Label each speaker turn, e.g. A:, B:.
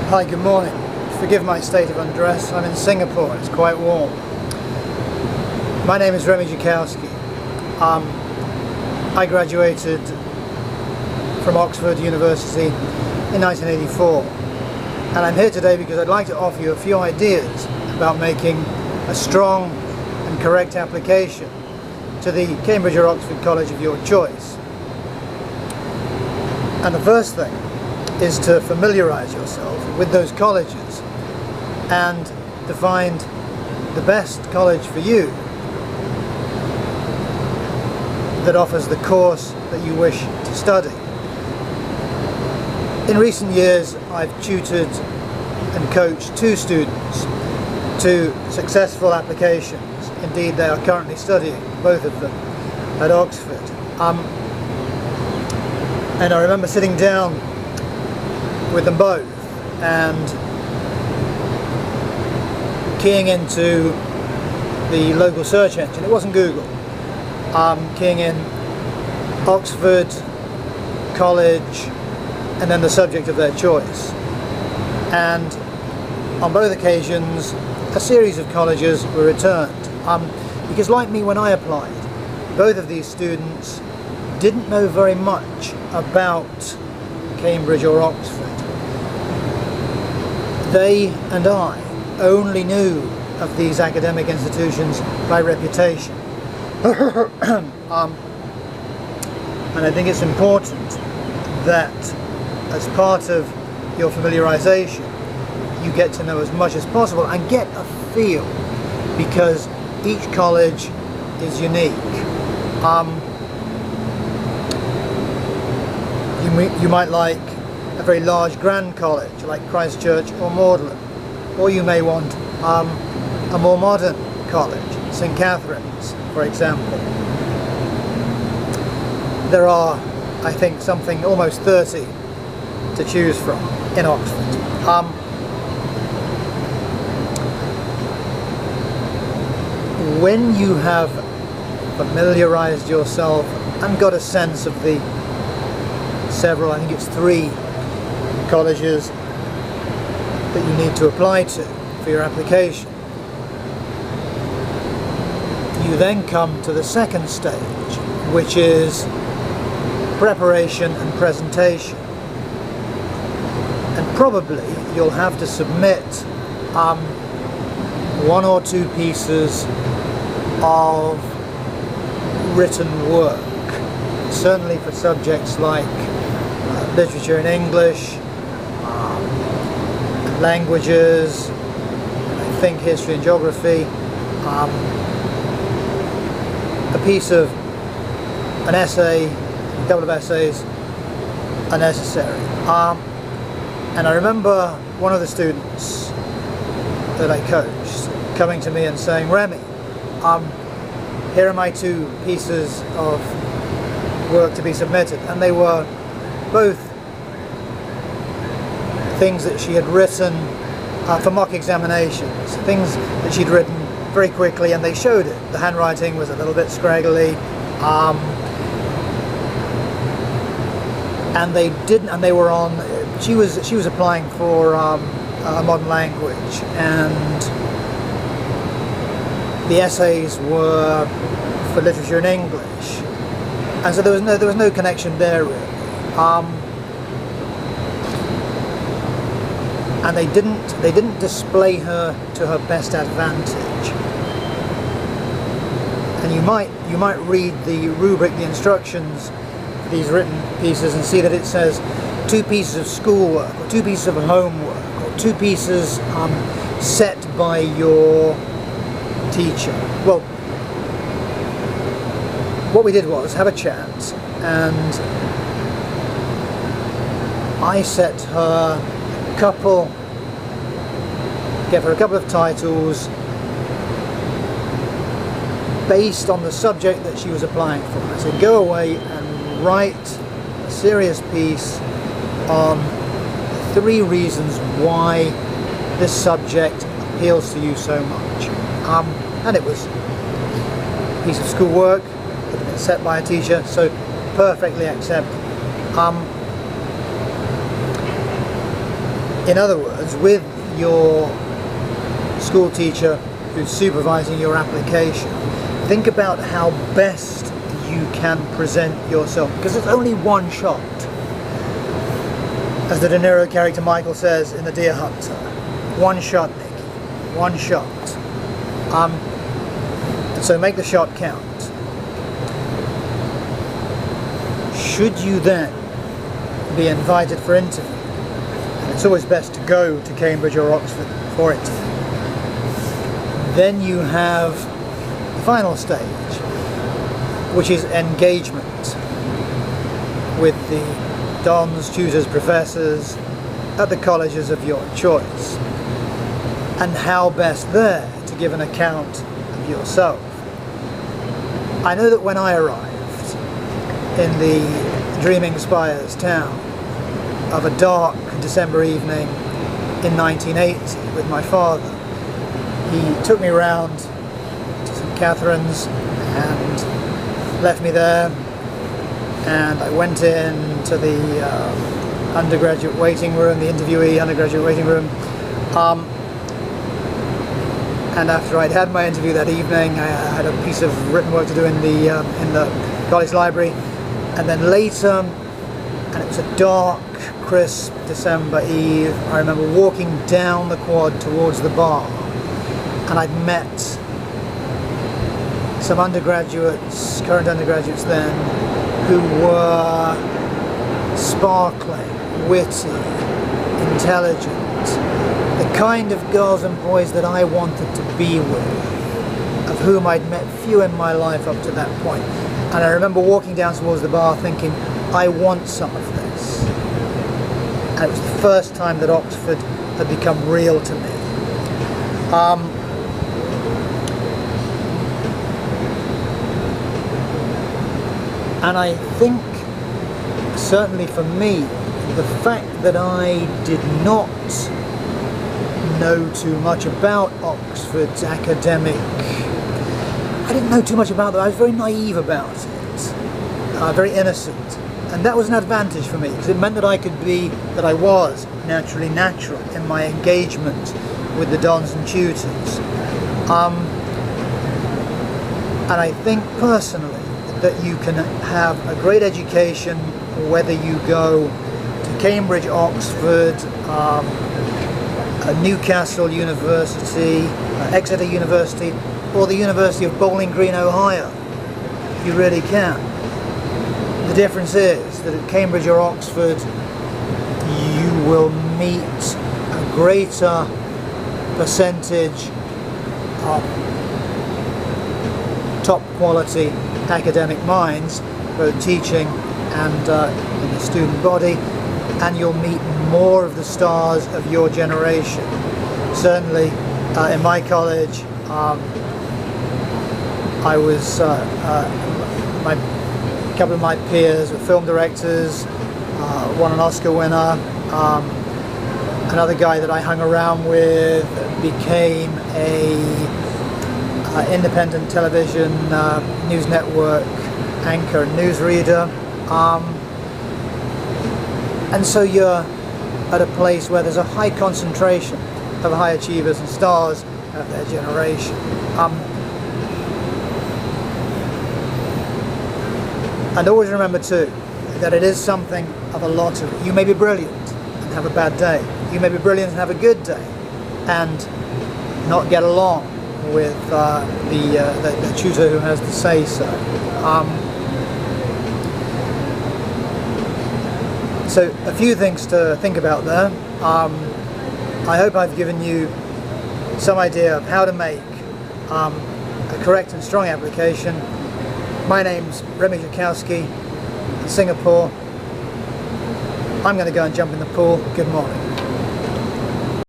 A: Hi, good morning. Forgive my state of undress. I'm in Singapore. It's quite warm. My name is Remy Jakowski. I graduated from Oxford University in 1984, and I'm here today because I'd like to offer you a few ideas about making a strong and correct application to the Cambridge or Oxford college of your choice. And the first thing is to familiarise yourself with those colleges and to find the best college for you that offers the course that you wish to study. In recent years, I've tutored and coached 2 students to successful applications. Indeed, they are currently studying, both of them, at Oxford. And I remember sitting down with them both and keying into the local search engine. It wasn't Google. Keying in Oxford, college, and then the subject of their choice. And on both occasions, a series of colleges were returned. Because like me when I applied, both of these students didn't know very much about Cambridge or Oxford. They and I only knew of these academic institutions by reputation. And I think it's important that as part of your familiarization you get to know as much as possible and get a feel, because each college is unique. You might like a very large grand college like Christchurch or Magdalen, or you may want a more modern college, St Catherine's, for example. There are, I think, something almost 30 to choose from in Oxford. When you have familiarized yourself and got a sense of the several, I think it's 3 colleges that you need to apply to for your application, you then come to the second stage, which is preparation and presentation. And probably you'll have to submit 1 or 2 pieces of written work, certainly for subjects like literature and English, languages, I think history and geography. A piece of an essay, a couple of essays are necessary. And I remember one of the students that I coached coming to me and saying, "Remy, here are my 2 pieces of work to be submitted." And they were both things that she had written for mock examinations, things that she'd written very quickly, and they showed it. The handwriting was a little bit scraggly, and they were on. She was applying for a modern language, and the essays were for literature and English, and so there was no connection there really. And they didn't display her to her best advantage. And you might read the rubric, the instructions for these written pieces, and see that it says 2 pieces of schoolwork, or 2 pieces of homework, or 2 pieces set by your teacher. Well, what we did was have a chat, and I set her gave her a couple of titles based on the subject that she was applying for. I said, go away and write a serious piece on 3 reasons why this subject appeals to you so much. And it was a piece of schoolwork that had been set by a teacher, so perfectly acceptable. In other words, with your school teacher who's supervising your application, think about how best you can present yourself, because it's only one shot. As the De Niro character Michael says in The Deer Hunter, one shot, Nicky, one shot. So make the shot count. Should you then be invited for interview, and it's always best to go to Cambridge or Oxford for it, then you have the final stage, which is engagement with the dons, tutors, professors at the colleges of your choice, and how best there to give an account of yourself. I know that when I arrived in the Dreaming Spires town of a dark December evening in 1980 with my father, he took me round to St. Catherine's and left me there, and I went in to the undergraduate waiting room, the interviewee undergraduate waiting room, and after I'd had my interview that evening, I had a piece of written work to do in the college library, and then later, and it was a dark, crisp December eve, I remember walking down the quad towards the bar, and I'd met some undergraduates, current undergraduates then, who were sparkling, witty, intelligent, the kind of girls and boys that I wanted to be with, of whom I'd met few in my life up to that point. And I remember walking down towards the bar thinking, I want some of this. And it was the first time that Oxford had become real to me. And I think, certainly for me, the fact that I did not know too much about Oxford's academic, I didn't know too much about that. I was very naive about it, very innocent, and that was an advantage for me because it meant that I was naturally natural in my engagement with the dons and tutors, and I think personally that you can have a great education whether you go to Cambridge, Oxford, Newcastle University, Exeter University, or the University of Bowling Green, Ohio. You really can. The difference is that at Cambridge or Oxford you will meet a greater percentage of top quality academic minds, both teaching and in the student body, and you'll meet more of the stars of your generation. Certainly in my college, I was, a couple of my peers were film directors, won an Oscar winner, another guy that I hung around with became a independent television news network anchor and newsreader, and so you're at a place where there's a high concentration of high achievers and stars of their generation. And always remember too that it is something of a lottery. You may be brilliant and have a bad day. You may be brilliant and have a good day and not get along with the tutor who has the say-so. So a few things to think about there. I hope I've given you some idea of how to make a correct and strong application. My name's Remy Jakowski in Singapore. I'm going to go and jump in the pool. Good morning.